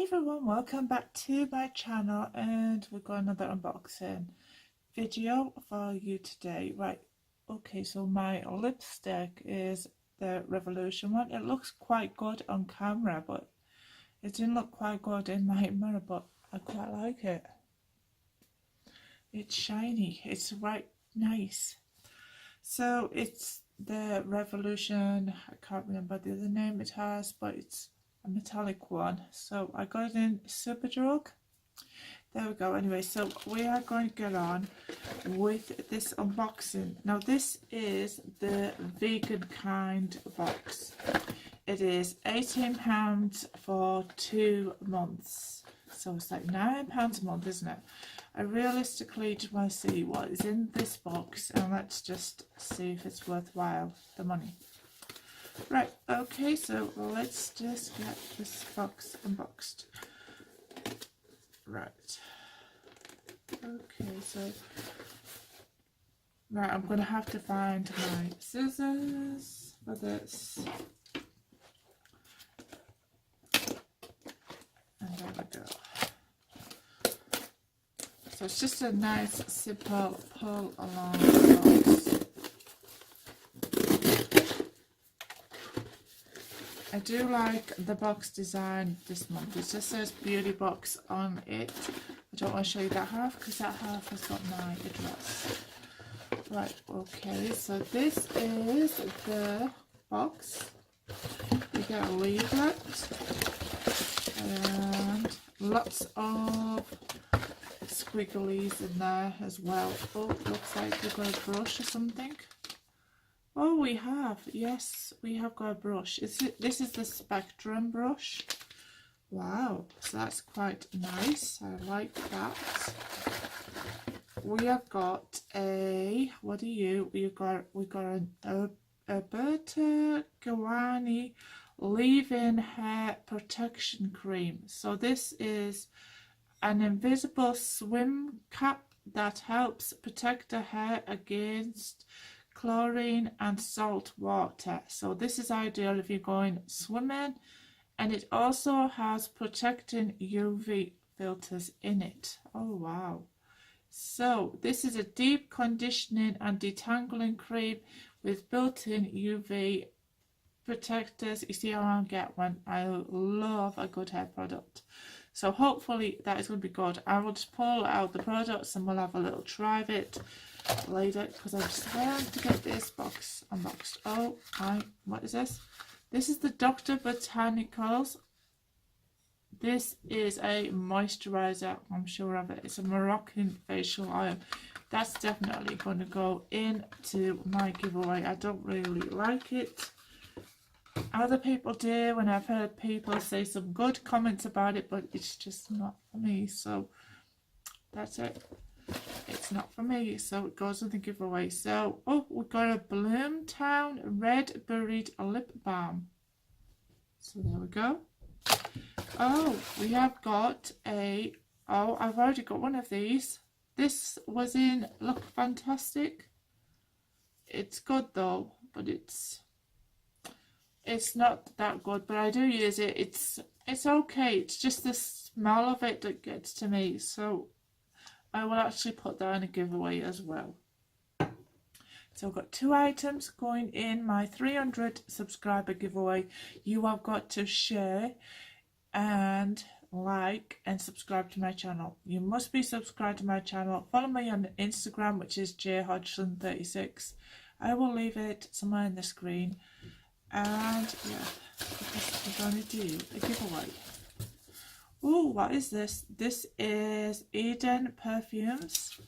everyone, welcome back to my channel, and we've got another unboxing video for you today. Right, okay, so my lipstick is the Revolution one. It looks quite good on camera, but it didn't look quite good in my mirror, but I quite like it. It's shiny, it's right nice. So it's the Revolution, I can't remember the other name it has, but it's a metallic one. So I got it in Superdrug. There we go. Anyway, so we are going to get on with this unboxing. Now this is the vegan kind box. It is £18 for 2 months. So it's like £9 a month, isn't it? I realistically just want to see what is in this box, and let's just see if it's worthwhile, the money. Right, okay, so let's just get this box unboxed. Right. Okay, so right, I'm going to have to find my scissors for this. And there we go. So it's just a nice simple pull along the box. I do like the box design this month. It just says beauty box on it. I don't want to show you that half because that half has got my address. Right, okay, so this is the box. You get a leaflet and lots of squigglies in there as well. Oh, looks like we've got a brush or something. Oh, we have. Yes, we have got a brush. This is the Spectrum brush. Wow, so that's quite nice. I like that. We have got a, what are you? We got an Alberta Gawani leave-in hair protection cream. So this is an invisible swim cap that helps protect the hair against chlorine and salt water. So this is ideal if you're going swimming, and it also has protecting UV filters in it. Oh wow. So this is a deep conditioning and detangling cream with built-in UV protectors. You see how I get one. I love a good hair product. So hopefully that is going to be good. I will just pull out the products and we'll have a little try of it later, because I just want to get this box unboxed. Oh, what is this? This is the Dr. Botanicals. This is a moisturizer, I'm sure of it. It's a Moroccan facial oil. That's definitely going to go into my giveaway. I don't really like it. Other people do, and I've heard people say some good comments about it, but it's just not for me. So that's it. It's not for me, so it goes in the giveaway. So, oh, we've got a Bloomtown Red Buried Lip Balm. So there we go. Oh, we have got a, oh, I've already got one of these. This was in Look Fantastic. It's good though, but it's not that good, but I do use it. It's okay. It's just the smell of it that gets to me. So I will actually put that in a giveaway as well. So I've got 2 items going in my 300 subscriber giveaway. You have got to share and like and subscribe to my channel. You must be subscribed to my channel. Follow me on Instagram, which is jhodgson36. I will leave it somewhere in the screen. And yeah, because we're going to do a giveaway. Oh, what is this? This is Eden Perfumes.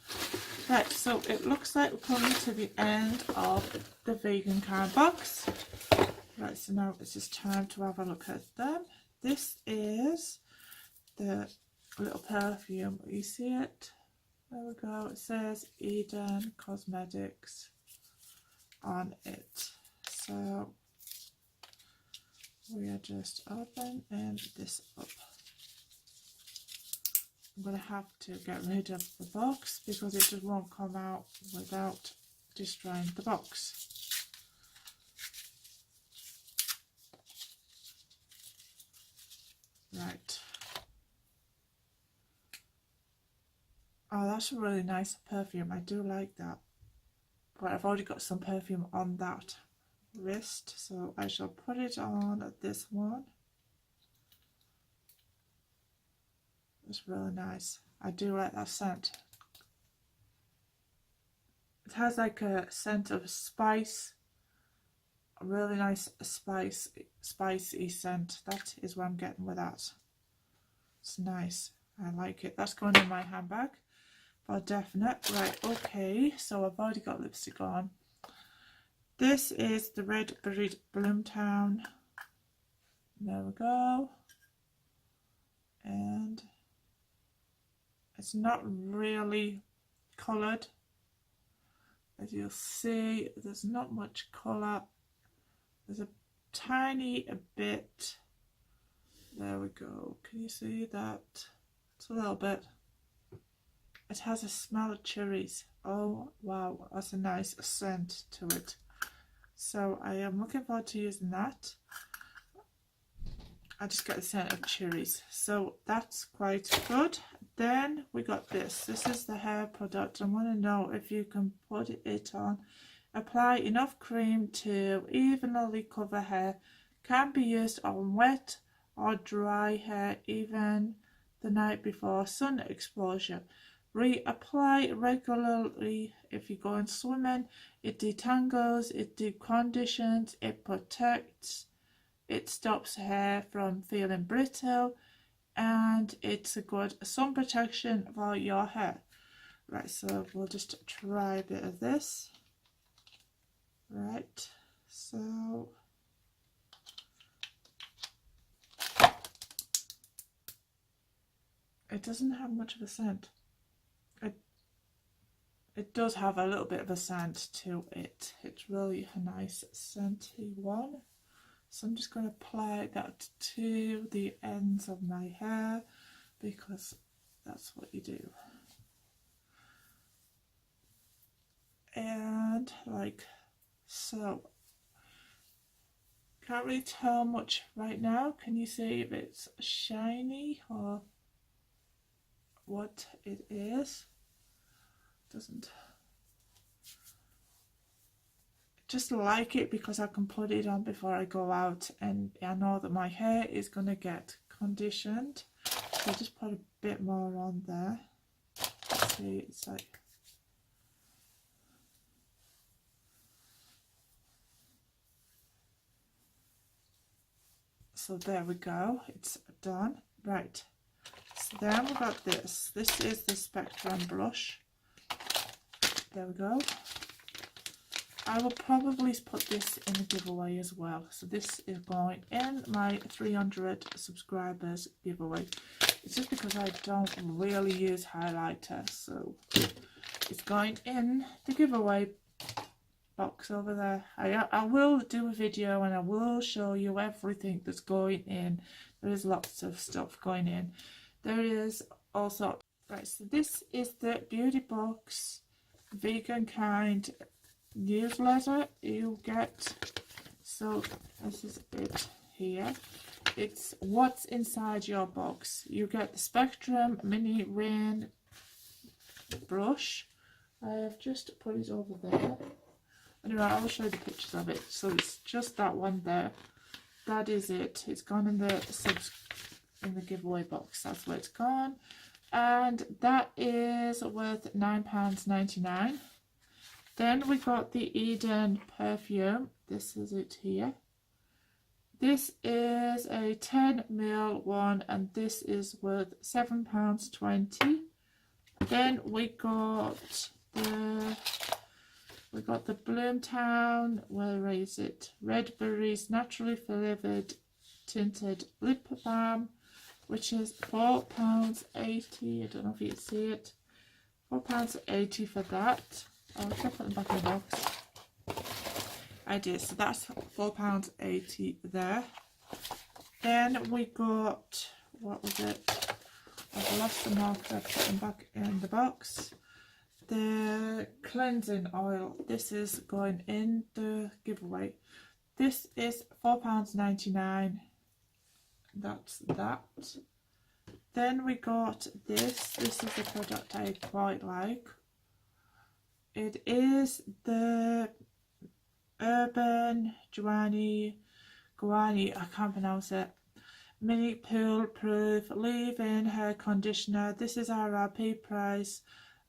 Right, so it looks like we're coming to the end of the vegan kind box. Right, so now it's just time to have a look at them. This is the little perfume. You see it? There we go. It says Eden Cosmetics on it. So we are just opening this up. I'm going to have to get rid of the box because it just won't come out without destroying the box. Right, Oh, that's a really nice perfume. I do like that. But I've already got some perfume on that wrist, so I shall put it on this one. It's really nice. I do like that scent. It has like a scent of spice, a really nice spicy scent. That is what I'm getting with that. It's nice. I like it. That's going in my handbag for definite. Right, okay, so I've already got lipstick on. This is the Red Berry Bloomtown. There we go. And it's not really coloured. As you'll see, there's not much colour. There's a tiny bit. There we go. Can you see that? It's a little bit. It has a smell of cherries. Oh wow, that's a nice scent to it. So I am looking forward to using that. I just get the scent of cherries, so that's quite good. Then we got this. This is the hair product. I want to know if you can put it on. Apply enough cream to evenly cover hair. Can be used on wet or dry hair, even the night before sun exposure. Reapply regularly if you're going swimming. It detangles, it deconditions, it protects. It stops hair from feeling brittle, and it's a good sun protection for your hair. Right, so we'll just try a bit of this. Right, so it doesn't have much of a scent. It does have a little bit of a scent to it. It's really a nice scenty one. So I'm just going to apply that to the ends of my hair because that's what you do. And like so. Can't really tell much right now. Can you see if it's shiny or what it is? Doesn't. Just like it because I can put it on before I go out, and I know that my hair is going to get conditioned, so just put a bit more on there. See, it's like, so there we go, it's done. Right, so then we got this. This is the Spectrum blush. There we go. I will probably put this in the giveaway as well. So this is going in my 300 subscribers giveaway. It's just because I don't really use highlighter, so it's going in the giveaway box over there. I will do a video and I will show you everything that's going in. There is lots of stuff going in. There is also, right, so this is the Beauty Box Vegan Kind newsletter you get. So this is it here. It's what's inside your box. You get the Spectrum Mini Rain brush. I have just put it over there. Anyway, I will show you the pictures of it. So it's just that one there. That is it. It's gone in the giveaway box. That's where it's gone. And that is worth £9.99. Then we got the Eden perfume. This is it here. This is a 10ml one, and this is worth £7.20. Then we got the Bloomtown. Where is it? Red Berries Naturally Flavored Tinted Lip Balm, which is £4.80. I don't know if you can see it. £4.80 for that. Oh, I can put them back in the box. I did, so that's £4.80 there. Then we got, what was it? I've lost the marker, I put them back in the box. The cleansing oil. This is going in the giveaway. This is £4.99. That's that. Then we got this. This is a product I quite like. It is the Urban Guani, I can't pronounce it. Mini Pool Proof Leave-In Hair Conditioner. This is RRP price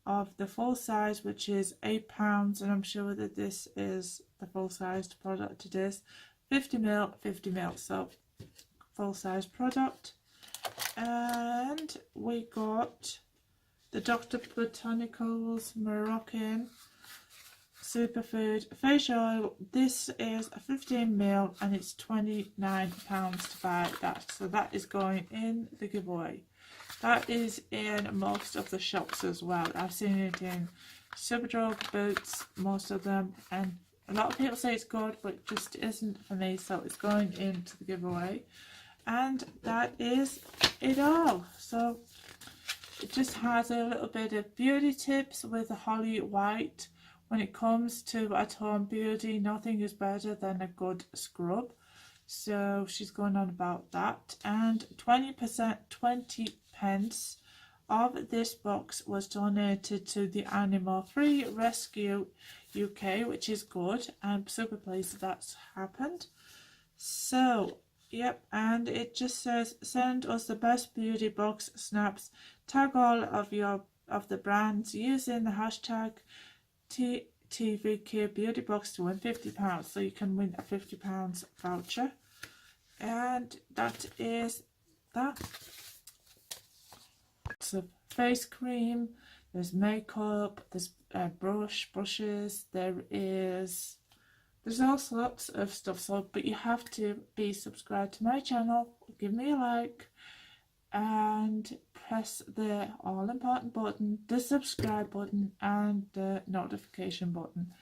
of the full size, which is £8, and I'm sure that this is the full-sized product. It is 50ml, 50ml, so full-size product. And we got the Dr. Botanicals Moroccan Superfood Face Oil. This is a 15ml and it's £29 to buy that. So that is going in the giveaway. That is in most of the shops as well. I've seen it in Superdrug, Boots, most of them. And a lot of people say it's good, but it just isn't for me. So it's going into the giveaway. And that is it all. So it just has a little bit of beauty tips with a Holly White. When it comes to at-home beauty, nothing is better than a good scrub. So she's going on about that. And 20%, 20 pence of this box was donated to the Animal Free Rescue UK, which is good. I'm super pleased that's happened. So, yep, and it just says, send us the best beauty box snaps. Tag all of the brands using the hashtag TVK Beauty Box to win £50. So you can win a £50 voucher. And that is that. So face cream, there's makeup, there's brushes, there's all sorts of stuff. So, but you have to be subscribed to my channel, give me a like, and press the all important button, the subscribe button, and the notification button.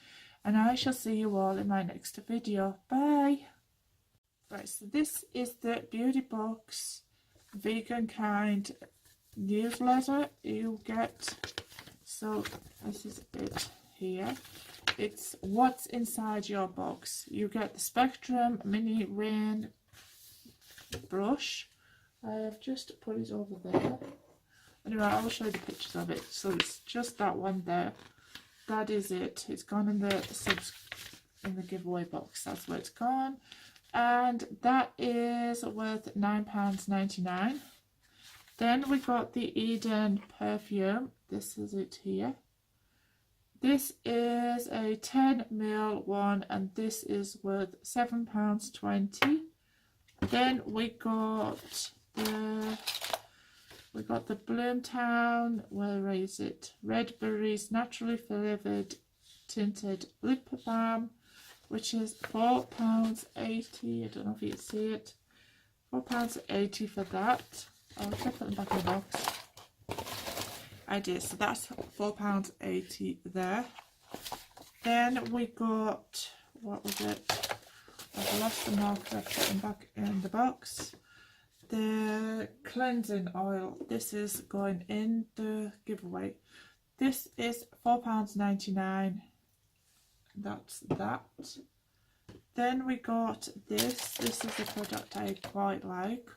And I shall see you all in my next video. Bye. Right, so this is the Beauty Box Vegan Kind newsletter you get. So this is it here. It's what's inside your box. You get the Spectrum Mini Rain brush. I have just put it over there. Anyway, I'll show you the pictures of it. So it's just that one there. That is it. It's gone in the giveaway box. That's where it's gone. And that is worth £9.99. Then we got the Eden perfume. This is it here. This is a 10ml one, and this is worth £7.20. Then we got the Bloomtown, where is it? Red Berries Naturally Flavored Tinted Lip Balm, which is £4.80. I don't know if you can see it. £4.80 for that. I'll put it back in the box. I did, so that's £4.80 there. Then we got, what was it? I've lost the marker, I've put them back in the box. The cleansing oil, this is going in the giveaway. This is £4.99. That's that. Then we got this. This is a product I quite like.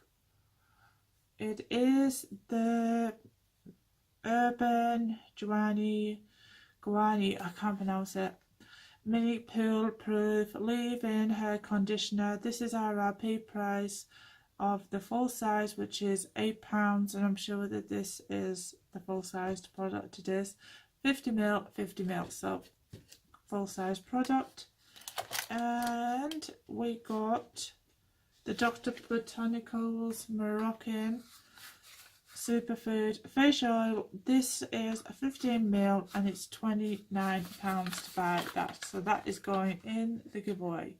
It is the Urban Guani, I can't pronounce it. Mini Pool Proof Leave-In Hair Conditioner. This is RRP price of the full size, which is £8, and I'm sure that this is the full-sized product. It is 50ml, 50ml, so full-size product. And we got the Dr. Botanicals Moroccan Superfood Face Oil. This is a 15ml and it's £29 to buy that. So that is going in the giveaway.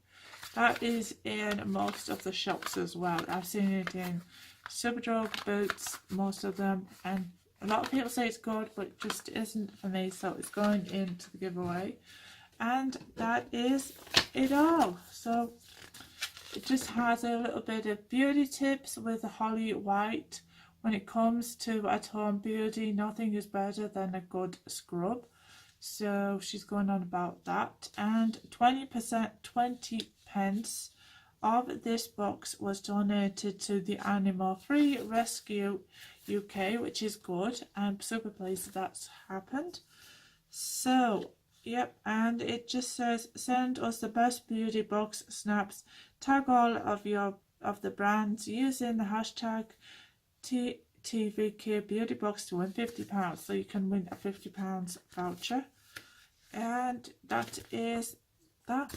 That is in most of the shops as well. I've seen it in Superdrug, Boots, most of them. And a lot of people say it's good, but it just isn't for me. So it's going into the giveaway. And that is it all. So it just has a little bit of beauty tips with a Holly White. When it comes to at-home beauty, nothing is better than a good scrub. So she's going on about that. And 20%, 20 pence of this box was donated to the Animal Free Rescue UK, which is good. I'm super pleased that's happened. So, yep, and it just says, send us the best beauty box snaps. Tag all of the brands using the hashtag TVK Beauty Box to win £50. So you can win a £50 voucher. And that is that.